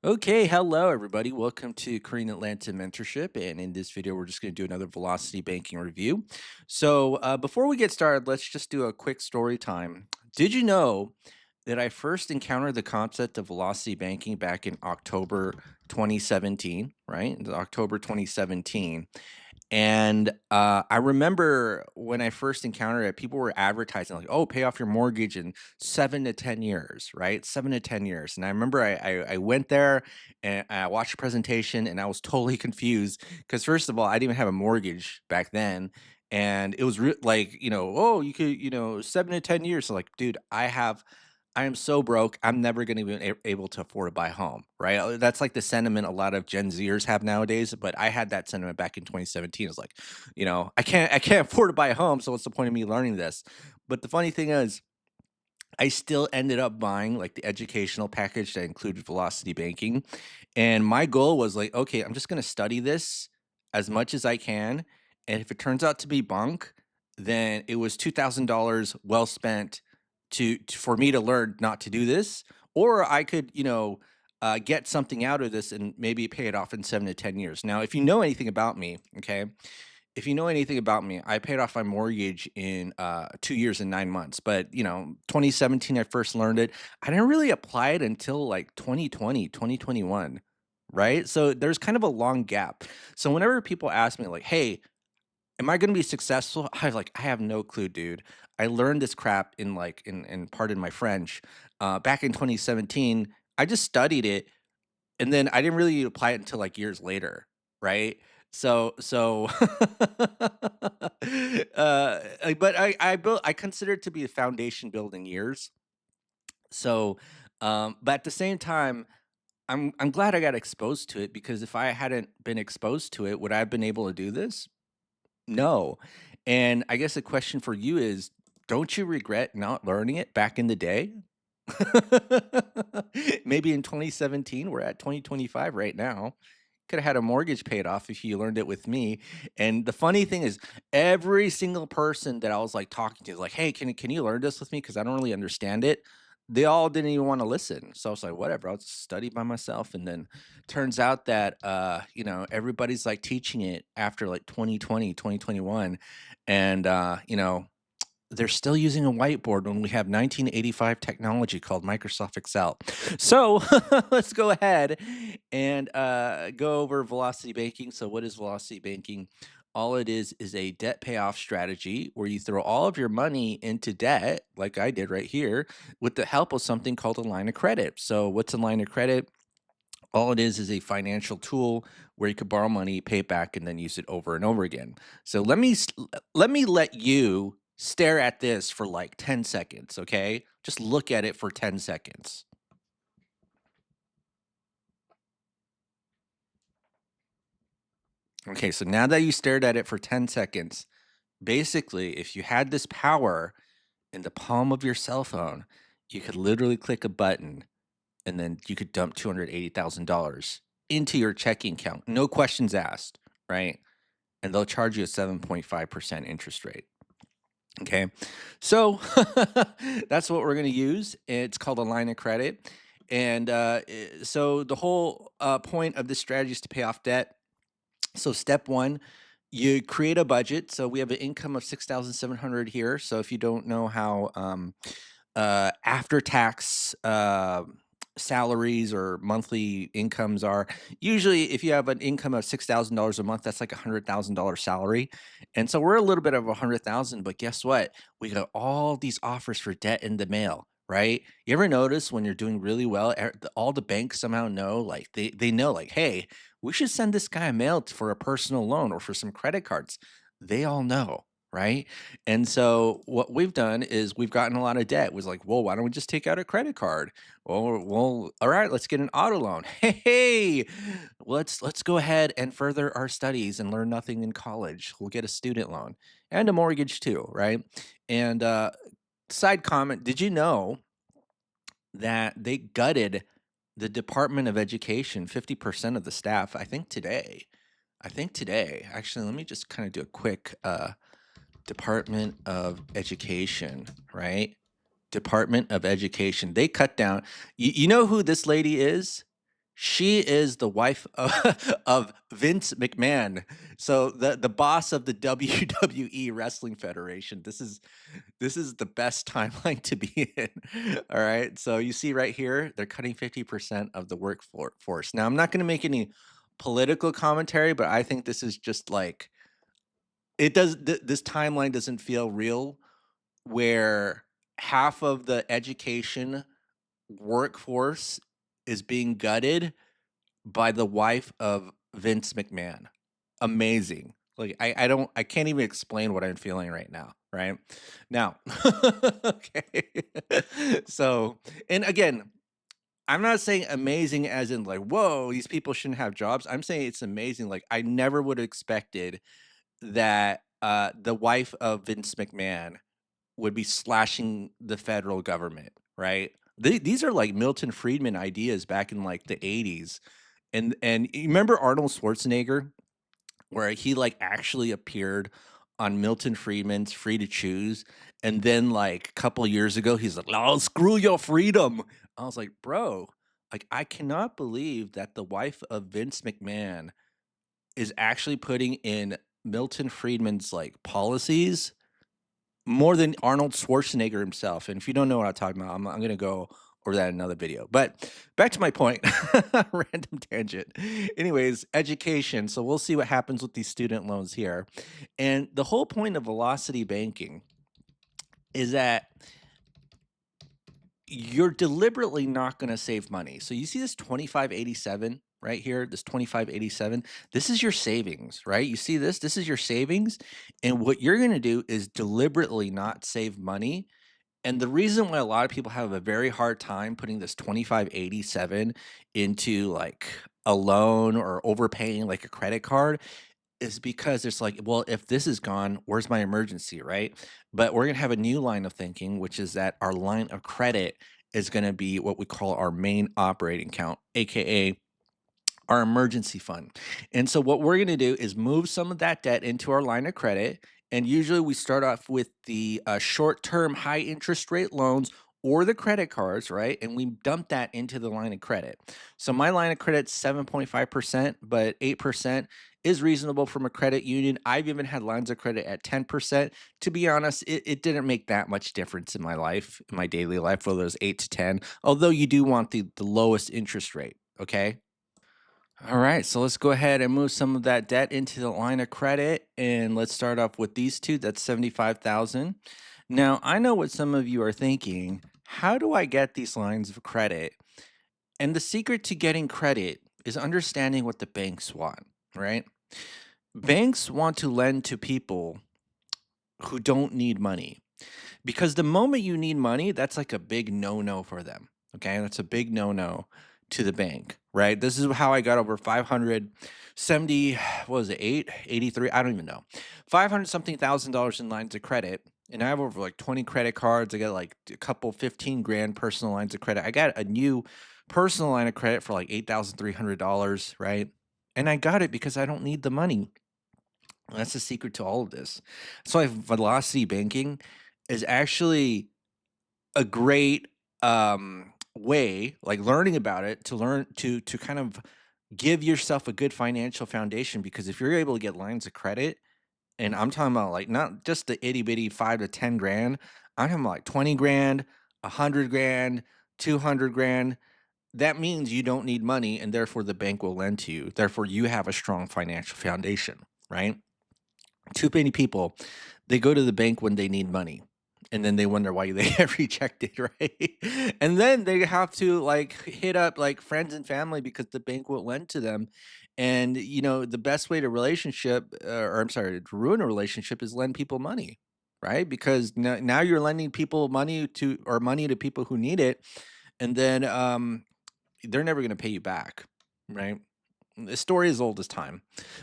Okay, hello everybody. Welcome to Korean Atlanta Mentorship. And in this video, we're just going to do another velocity banking review. Before we get started, let's just do a quick story time. Did you know that I first encountered the concept of velocity banking back in October 2017, right? In October 2017. And I remember when I first encountered it, people were advertising like, "Oh, pay off your mortgage in 7 to 10 years," right? 7 to 10 years. And I remember I went there and I watched the presentation and I was totally confused because first of all, I didn't even have a mortgage back then. And it was like, "Oh, you could, 7 to 10 years." So like, dude, I am so broke. I'm never going to be able to afford to buy a home, right? That's like the sentiment a lot of Gen Zers have nowadays. But I had that sentiment back in 2017. It's like, I can't afford to buy a home. So what's the point of me learning this? But the funny thing is, I still ended up buying like the educational package that included velocity banking. And my goal was like, okay, I'm just going to study this as much as I can. And if it turns out to be bunk, then it was $2,000 well spent for me to learn not to do this. Or I could, get something out of this and maybe pay it off in 7 to 10 years. Now, if you know anything about me, okay, if you know anything about me, I paid off my mortgage in 2 years and 9 months. But, 2017, I first learned it. I didn't really apply it until like 2020, 2021, right? So there's kind of a long gap. So whenever people ask me, like, hey, am I going to be successful? I have no clue, dude. I learned this crap in pardon my French, back in 2017. I just studied it and then I didn't really apply it until, like, years later, right? So, but I consider it to be a foundation building years. So, but at the same time, I'm glad I got exposed to it because if I hadn't been exposed to it, would I have been able to do this? No. And I guess the question for you is, don't you regret not learning it back in the day? Maybe in 2017, we're at 2025 right now. Could have had a mortgage paid off if you learned it with me. And the funny thing is, every single person that I was like talking to, like, hey, can you learn this with me? Because I don't really understand it. They all didn't even want to listen. So I was like, whatever, I'll just study by myself. And then turns out that everybody's like teaching it after like 2020, 2021. And they're still using a whiteboard when we have 1985 technology called Microsoft Excel. So let's go ahead and go over velocity banking. So, what is velocity banking? All it is a debt payoff strategy where you throw all of your money into debt, like I did right here, with the help of something called a line of credit. So, what's a line of credit? All it is a financial tool where you could borrow money, pay it back, and then use it over and over again. So let me let you stare at this for like 10 seconds, okay? Just look at it for 10 seconds. Okay, so now that you stared at it for 10 seconds, basically, if you had this power in the palm of your cell phone, you could literally click a button and then you could dump $280,000 into your checking account. No questions asked, right? And they'll charge you a 7.5% interest rate. Okay. So that's what we're going to use. It's called a line of credit. So the whole point of this strategy is to pay off debt. So step one, you create a budget. So we have an income of 6,700 here. So if you don't know how after tax salaries or monthly incomes are, usually if you have an income of $6,000 a month, that's like $100,000 salary. And so we're a little bit of 100,000, but guess what? We got all these offers for debt in the mail. Right? You ever notice when you're doing really well, all the banks somehow know, like they know, like, hey, we should send this guy a mail for a personal loan or for some credit cards. They all know, right? And so what we've done is we've gotten a lot of debt. Was like, well, why don't we just take out a credit card? Well, all right, let's get an auto loan. Hey, let's go ahead and further our studies and learn nothing in college. We'll get a student loan and a mortgage too, right? And side comment, did you know that they gutted the Department of Education, 50% of the staff, I think today. I think today. Actually, let me just kind of do a quick Department of Education, right? Department of Education. They cut down. You know who this lady is? She is the wife of of Vince McMahon, so the boss of the WWE Wrestling Federation. This is the best timeline to be in. All right. So you see right here, they're cutting 50% of the workforce. Now, I'm not going to make any political commentary, but I think this is just like this timeline doesn't feel real where half of the education workforce is being gutted by the wife of Vince McMahon. Amazing. Like I can't even explain what I'm feeling right now, right? Now, okay. So, and again, I'm not saying amazing as in like, whoa, these people shouldn't have jobs. I'm saying it's amazing. Like I never would have expected that the wife of Vince McMahon would be slashing the federal government, right? These are like Milton Friedman ideas back in like the 80s. And you remember Arnold Schwarzenegger where he like actually appeared on Milton Friedman's Free to Choose, and then like a couple years ago he's like, "Oh, screw your freedom." I was like, "Bro, like I cannot believe that the wife of Vince McMahon is actually putting in Milton Friedman's like policies more than Arnold Schwarzenegger himself." And if you don't know what I'm talking about, I'm gonna go over that in another video. But back to my point, random tangent. Anyways, education. So we'll see what happens with these student loans here. And the whole point of velocity banking is that you're deliberately not going to save money. So you see this 2587 right here, this 2587. This is your savings, right? You see this? This is your savings. And what you're going to do is deliberately not save money. And the reason why a lot of people have a very hard time putting this 2587 into like a loan or overpaying like a credit card is because it's like, well, if this is gone, where's my emergency, right? But we're going to have a new line of thinking, which is that our line of credit is going to be what we call our main operating account, aka our emergency fund. And so what we're going to do is move some of that debt into our line of credit. And usually we start off with the short-term high interest rate loans or the credit cards, right? And we dump that into the line of credit. So my line of credit's 7.5%, but 8% is reasonable from a credit union. I've even had lines of credit at 10%. To be honest, it didn't make that much difference in my life, in my daily life, whether it was 8 to 10, although you do want the lowest interest rate, okay? All right, so let's go ahead and move some of that debt into the line of credit, and let's start off with these two. That's 75,000. Now, I know what some of you are thinking. How do I get these lines of credit? And the secret to getting credit is understanding what the banks want, right? Banks want to lend to people who don't need money. Because the moment you need money, that's like a big no-no for them. Okay, that's a big no-no to the bank, right? This is how I got over 570, what was it, 83? I don't even know. 500 something thousand dollars in lines of credit. And I have over like 20 credit cards. I got like a couple 15 grand personal lines of credit. I got a new personal line of credit for like $8,300, right? And I got it because I don't need the money. That's the secret to all of this. So velocity banking is actually a great way, like learning about it, to learn to kind of give yourself a good financial foundation. Because if you're able to get lines of credit, and I'm talking about like not just the itty bitty 5 to 10 grand, I'm talking about like 20 grand, 100 grand, 200 grand. That means you don't need money, and therefore the bank will lend to you. Therefore, you have a strong financial foundation, right? Too many people, they go to the bank when they need money, and then they wonder why they get rejected, right? And then they have to like hit up like friends and family because the bank won't lend to them. And you know, the best way to relationship, or I'm sorry, to ruin a relationship is lend people money, right? Because now you're lending people money to, or money to people who need it, and then they're never going to pay you back, right? The story is old as time.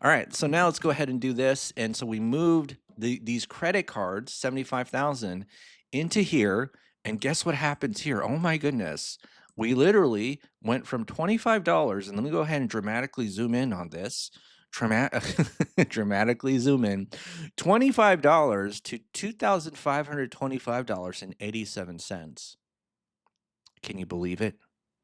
All right, so now let's go ahead and do this. And so we moved these credit cards, 75,000, into here. And guess what happens here? Oh my goodness. We literally went from $25, and let me go ahead and dramatically zoom in on this. Dramatically zoom in. $25 to $2,525.87. Can you believe it?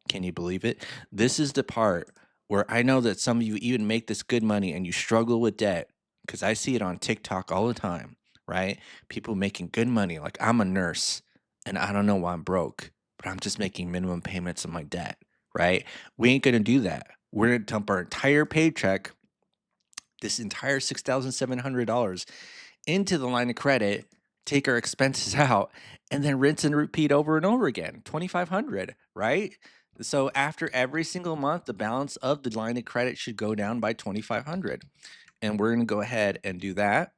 Can you believe it? This is the part where I know that some of you even make this good money and you struggle with debt because I see it on TikTok all the time, right? People making good money. Like I'm a nurse and I don't know why I'm broke, but I'm just making minimum payments on my debt, right? We ain't going to do that. We're going to dump our entire paycheck, this entire $6,700 into the line of credit, take our expenses out, and then rinse and repeat over and over again. 2,500, right? So after every single month, the balance of the line of credit should go down by 2,500. And we're going to go ahead and do that.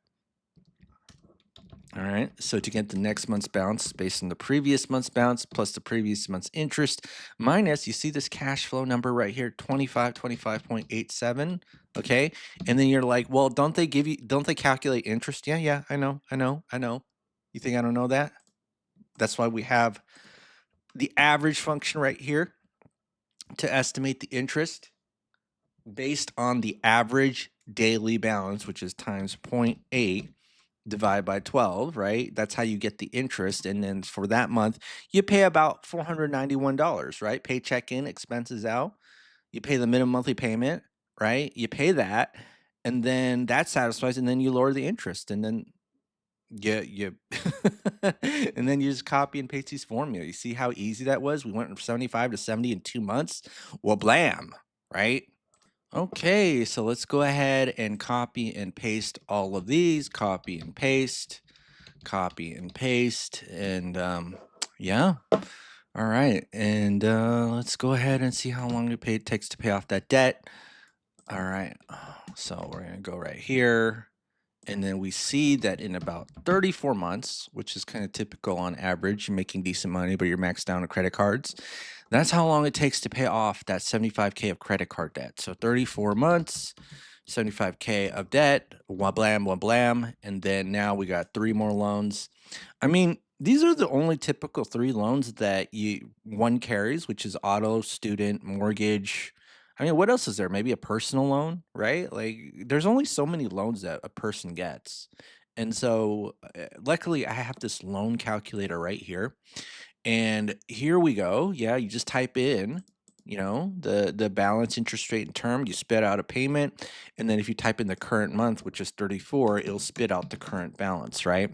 All right, so to get the next month's balance based on the previous month's balance plus the previous month's interest minus, you see this cash flow number right here, 25.87, okay? And then you're like, well, don't they calculate interest? Yeah, I know. You think I don't know that? That's why we have the average function right here to estimate the interest based on the average daily balance, which is times 0.8 divide by 12, right? That's how you get the interest. And then for that month, you pay about $491, right? Paycheck in, expenses out. You pay the minimum monthly payment, right? You pay that, and then that satisfies, and then you lower the interest, and then you and then you just copy and paste these formula. You see how easy that was? We went from 75 to 70 in 2 months. Well, blam, right? Okay, so let's go ahead and copy and paste all of these. Copy and paste, and yeah. All right, and let's go ahead and see how long it takes to pay off that debt. All right, so we're gonna go right here, and then we see that in about 34 months, which is kind of typical on average, you're making decent money, but you're maxed down on credit cards. That's how long it takes to pay off that 75K of credit card debt. So 34 months, 75K of debt, blam, blam. And then now we got 3 more loans. I mean, these are the only typical 3 loans that one carries, which is auto, student, mortgage. I mean, what else is there? Maybe a personal loan, right? Like, there's only so many loans that a person gets. And so, luckily, I have this loan calculator right here. And here we go. Yeah, you just type in, the balance, interest rate, and term. You spit out a payment, and then if you type in the current month, which is 34, it'll spit out the current balance, right?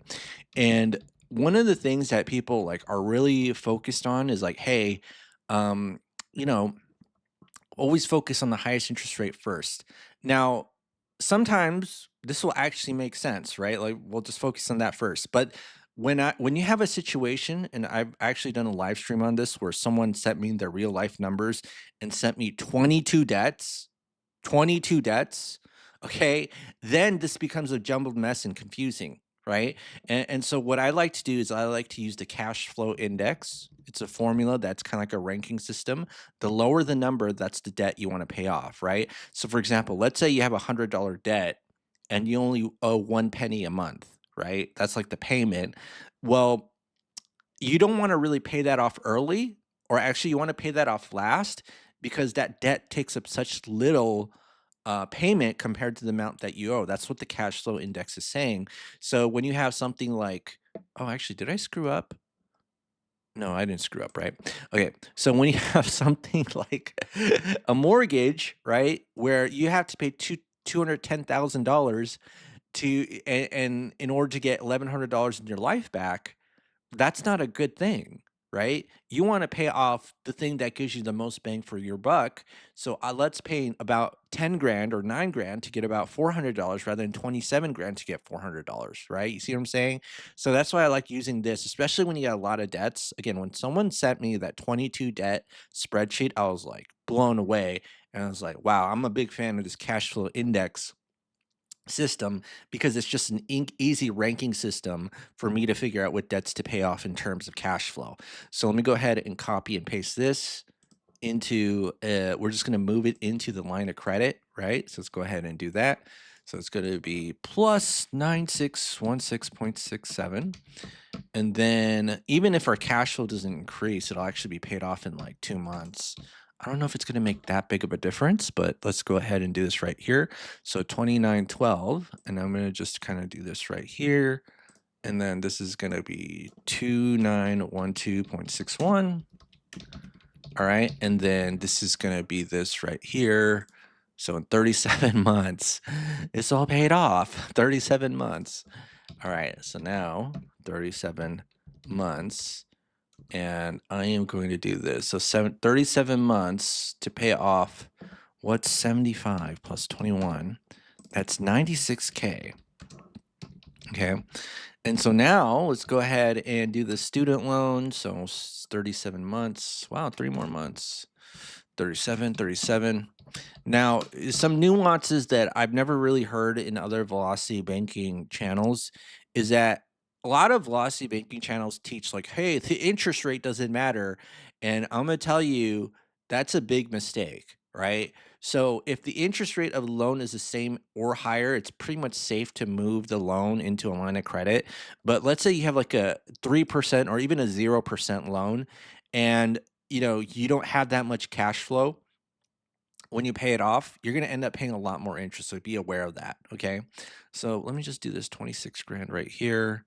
And one of the things that people like are really focused on is like, hey, you know, always focus on the highest interest rate first. Now, sometimes this will actually make sense, right? Like we'll just focus on that first. But when you have a situation, and I've actually done a live stream on this where someone sent me their real life numbers and sent me 22 debts, okay, then this becomes a jumbled mess and confusing, right? And so what I like to do is I like to use the cash flow index. It's a formula that's kind of like a ranking system. The lower the number, that's the debt you want to pay off, right? So for example, let's say you have $100 debt and you only owe 1 penny a month, right? That's like the payment. Well, you don't want to really pay that off early, or actually you want to pay that off last, because that debt takes up such little payment compared to the amount that you owe. That's what the cash flow index is saying. So when you have something like, oh, actually, did I screw up? No, I didn't screw up, right? Okay. So when you have something like a mortgage, right, where you have to pay $210,000 and in order to get $1,100 in your life back, that's not a good thing, right? You want to pay off the thing that gives you the most bang for your buck. So let's pay about 10 grand or 9 grand to get about $400 rather than 27 grand to get $400, right? You see what I'm saying? So that's why I like using this, especially when you got a lot of debts. Again, when someone sent me that 22 debt spreadsheet, I was like blown away. And I was like, wow, I'm a big fan of this cash flow index system because it's just an easy ranking system for me to figure out what debts to pay off in terms of cash flow. So let me go ahead and copy and paste this into, we're just going to move it into the line of credit, right? So let's go ahead and do that. So it's going to be plus 9616.67. And then even if our cash flow doesn't increase, it'll actually be paid off in like 2 months. I don't know if it's going to make that big of a difference, but let's go ahead and do this right here. So 2912, and I'm going to just kind of do this right here. And then this is going to be 2912.61. All right. And then this is going to be this right here. So in 37 months, it's all paid off. 37 months. All right. So now 37 months. And I am going to do this. So 37 months to pay off. What's 75 plus 21? That's 96K. Okay. And so now let's go ahead and do the student loan. So 37 months. Wow, 3 more months. 37, 37. Now, some nuances that I've never really heard in other velocity banking channels is that a lot of velocity banking channels teach, like, hey, the interest rate doesn't matter. And I'm going to tell you that's a big mistake, right? So, if the interest rate of the loan is the same or higher, it's pretty much safe to move the loan into a line of credit. But let's say you have like a 3% or even a 0% loan, and you don't have that much cash flow when you pay it off, you're going to end up paying a lot more interest. So be aware of that. Okay. So let me just do this 26 grand right here.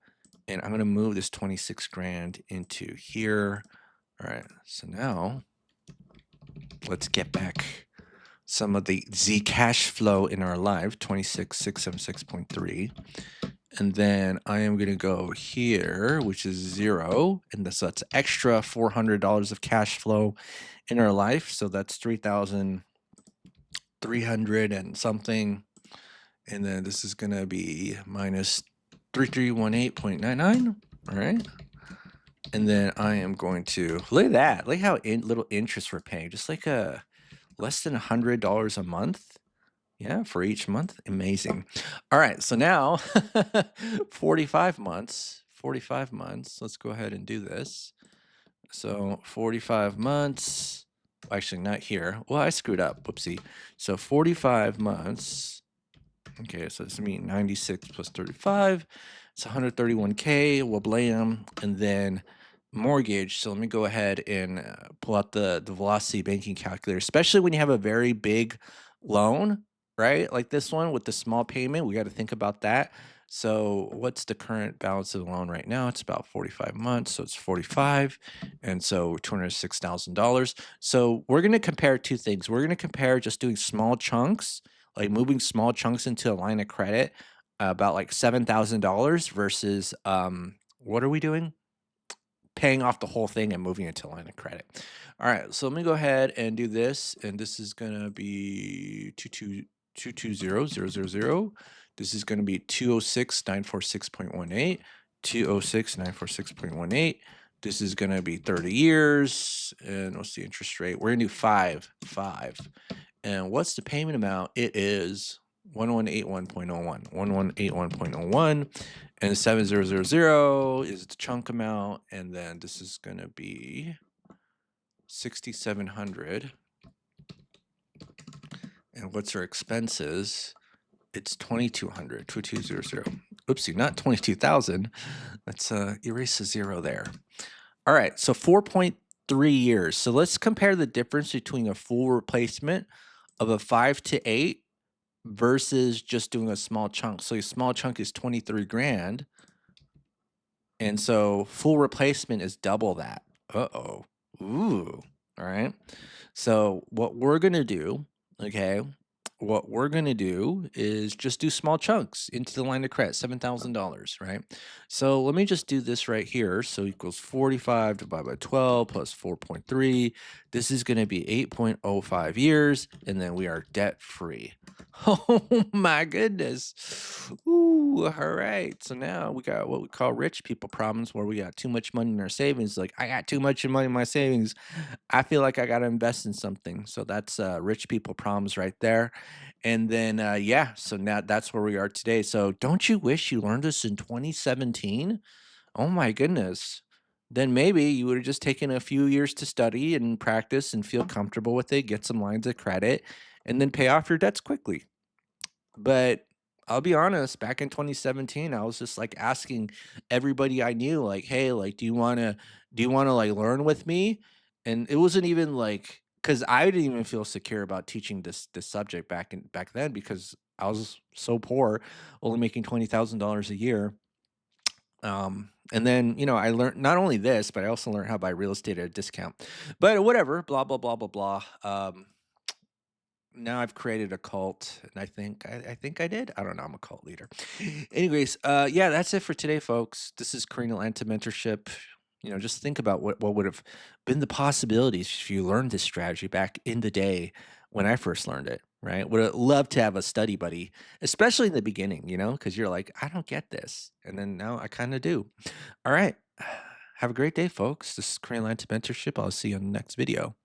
And I'm going to move this 26 grand into here. All right. So now let's get back some of the Z cash flow in our life 26,676.3. And then I am going to go here, which is 0. And that's extra $400 of cash flow in our life. So that's 3,300 and something. And then this is going to be minus 3318.99. All right. And then I am going to look at that. Look how little interest we're paying. Just like less than $100 a month. Yeah, for each month. Amazing. All right. So now 45 months. 45 months. Let's go ahead and do this. So 45 months. Actually, not here. Well, I screwed up. Whoopsie. So 45 months. Okay, so this means 96 plus 35. It's 131K. Well, blam. And then mortgage. So let me go ahead and pull out the velocity banking calculator, especially when you have a very big loan, right? Like this one with the small payment. We got to think about that. So what's the current balance of the loan right now? It's about 45 months. So it's 45. And so $206,000. So we're going to compare two things. We're going to compare just doing small chunks, like moving small chunks into a line of credit, about like $7,000 versus what are we doing? Paying off the whole thing and moving it to a line of credit. All right, so let me go ahead and do this, and this is gonna be 220,000. This is gonna be 206,946.18. 206,946.18. This is gonna be 30 years, and what's the interest rate? We're gonna do 5. And what's the payment amount? It is 1181.01. 1181.01. And 7000 is the chunk amount. And then this is going to be 6,700. And what's our expenses? It's 2,200. 2200. Oopsie, not 22,000. Let's erase a zero there. All right, so 4.3 years. So let's compare the difference between a full replacement of a 5 to 8 versus just doing a small chunk. So a small chunk is 23 grand. And so full replacement is double that. Uh-oh. Ooh. All right. So what we're going to do, okay, what we're going to do is just do small chunks into the line of credit, $7,000, right? So let me just do this right here. So equals 45 divided by 12 plus 4.3. This is going to be 8.05 years, and then we are debt free. Oh my goodness. Ooh, all right. So now we got what we call rich people problems, where we got too much money in our savings. Like, I got too much money in my savings. I feel like I got to invest in something. So that's rich people problems right there. And then, yeah, so now that's where we are today. So don't you wish you learned this in 2017? Oh my goodness. Then maybe you would have just taken a few years to study and practice and feel comfortable with it, get some lines of credit, and then pay off your debts quickly. But I'll be honest, back in 2017, I was just like asking everybody I knew, like, hey, like, do you wanna like learn with me? And it wasn't even like, because I didn't even feel secure about teaching this subject back then, because I was so poor, only making $20,000 a year. And then, I learned not only this, but I also learned how to buy real estate at a discount. But whatever, blah blah blah blah blah. Now I've created a cult, and I think I did. I don't know. I'm a cult leader. Anyways, yeah, that's it for today, folks. This is Karina Lanta Mentorship. Just think about what would have been the possibilities if you learned this strategy back in the day when I first learned it. Right? Would have loved to have a study buddy, especially in the beginning. Because you're like, I don't get this, and then now I kind of do. All right. Have a great day, folks. This is Karina Lanta Mentorship. I'll see you on the next video.